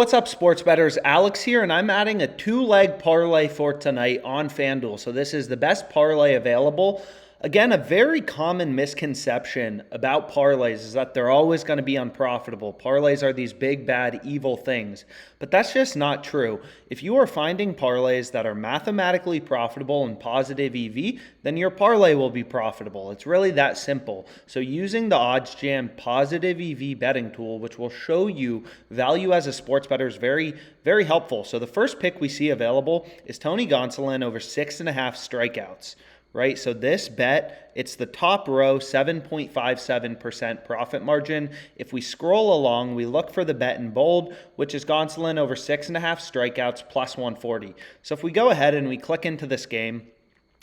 What's up, sports bettors? Alex here, and I'm adding a two-leg parlay for tonight on FanDuel. So this is the best parlay available. Again, a very common misconception about parlays is that they're always going to be unprofitable. Parlays are these big, bad, evil things, but that's just not true. If you are finding parlays that are mathematically profitable and positive EV, then your parlay will be profitable. It's really that simple. So using the OddsJam Positive EV betting tool, which will show you value as a sports bettor, is very, very helpful. So the first pick we see available is Tony Gonsolin over 6.5 strikeouts. Right, so this bet, it's the top row, 7.57% profit margin. If we scroll along, we look for the bet in bold, which is Gonsolin over 6.5 strikeouts plus 140. So if we go ahead and we click into this game,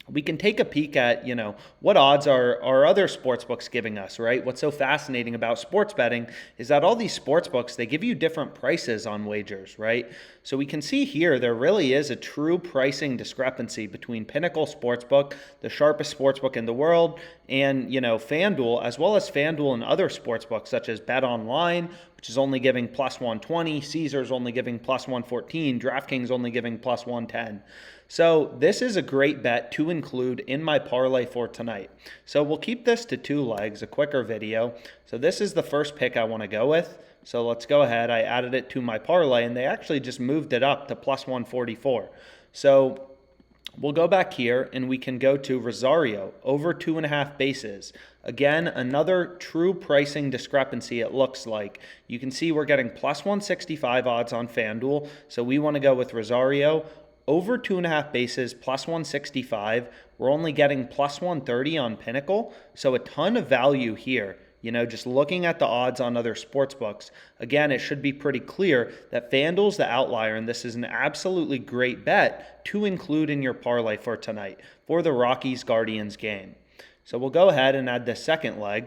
we can take a peek at, what odds are other sports books giving us, right? What's so fascinating about sports betting is that all these sports books, they give you different prices on wagers, right? So we can see here, there really is a true pricing discrepancy between Pinnacle Sportsbook, the sharpest sportsbook in the world, and, FanDuel, as well as FanDuel and other sportsbooks such as Bet Online, which is only giving plus 120, Caesars only giving plus 114, DraftKings only giving plus 110. So this is a great bet to include in my parlay for tonight. So we'll keep this to two legs, a quicker video. So this is the first pick I want to go with. So let's go ahead. I added it to my parlay, and they actually just moved it up to plus 144. So we'll go back here, and we can go to Rosario, over 2.5 bases. Again, another true pricing discrepancy, it looks like. You can see we're getting plus 165 odds on FanDuel, so we want to go with Rosario. Over 2.5 bases, plus 165. We're only getting plus 130 on Pinnacle, so a ton of value here. Just looking at the odds on other sports books, again, it should be pretty clear that FanDuel's the outlier, and this is an absolutely great bet to include in your parlay for tonight for the Rockies-Guardians game. So we'll go ahead and add the second leg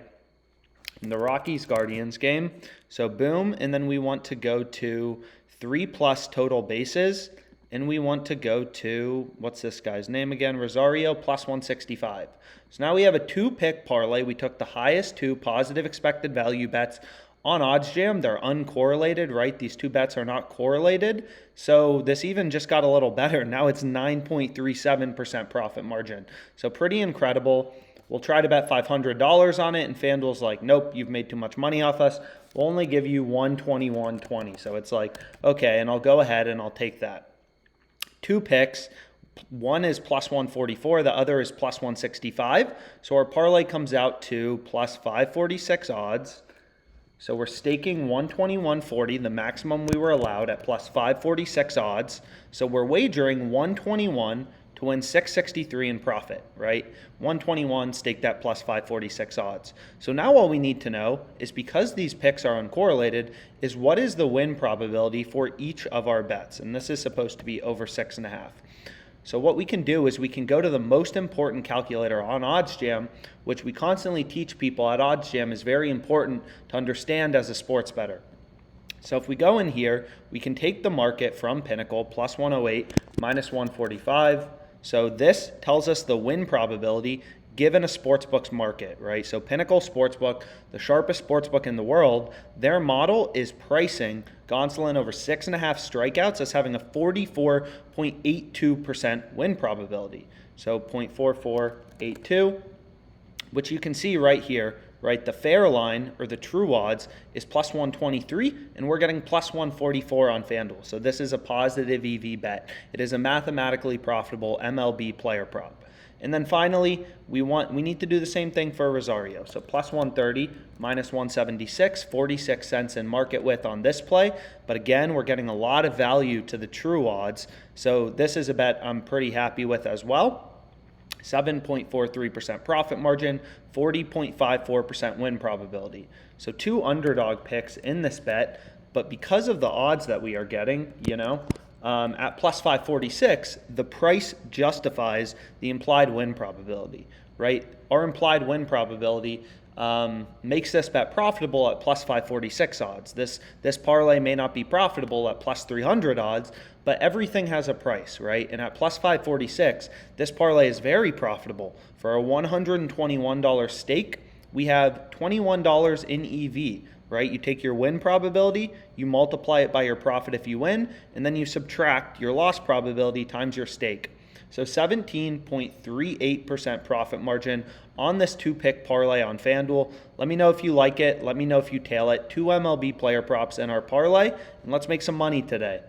in the Rockies-Guardians game. So boom, and then we want to go to 3+ total bases. And we want to go to, what's this guy's name again? Rosario, plus 165. So now we have a two-pick parlay. We took the highest two positive expected value bets on OddsJam. They're uncorrelated, right? These two bets are not correlated. So this even just got a little better. Now it's 9.37% profit margin. So pretty incredible. We'll try to bet $500 on it, and FanDuel's like, nope, you've made too much money off us. We'll only give you 121.20. So it's like, okay, and I'll go ahead and I'll take that. Two picks, one is plus 144, the other is plus 165. So our parlay comes out to plus 546 odds. So we're staking 121.40, the maximum we were allowed at plus 546 odds. So we're wagering 121 to win 663 in profit, right? 121 staked at plus 546 odds. So now all we need to know is, because these picks are uncorrelated, is what is the win probability for each of our bets? And this is supposed to be over 6.5. So what we can do is we can go to the most important calculator on OddsJam, which we constantly teach people at OddsJam is very important to understand as a sports bettor. So if we go in here, we can take the market from Pinnacle, plus 108, minus 145. So this tells us the win probability given a sportsbook's market, right? So Pinnacle Sportsbook, the sharpest sportsbook in the world, their model is pricing Gonsolin over 6.5 strikeouts as having a 44.82% win probability. So 0.4482, which you can see right here, right? The fair line, or the true odds, is plus 123, and we're getting plus 144 on FanDuel. So this is a positive EV bet. It is a mathematically profitable MLB player prop. And then finally, we need to do the same thing for Rosario. So plus 130, minus 176, 46 cents in market width on this play. But again, we're getting a lot of value to the true odds. So this is a bet I'm pretty happy with as well. 7.43% profit margin, 40.54% win probability. So two underdog picks in this bet, but because of the odds that we are getting, at plus 546, the price justifies the implied win probability, right? Our implied win probability makes this bet profitable at plus 546 odds. This parlay may not be profitable at plus 300 odds, but everything has a price, right? And at plus 546, this parlay is very profitable. For a $121 stake, we have $21 in EV. right? You take your win probability, you multiply it by your profit if you win, and then you subtract your loss probability times your stake. So 17.38% profit margin on this 2-pick parlay on FanDuel. Let me know if you like it. Let me know if you tail it. 2 MLB player props in our parlay, and let's make some money today.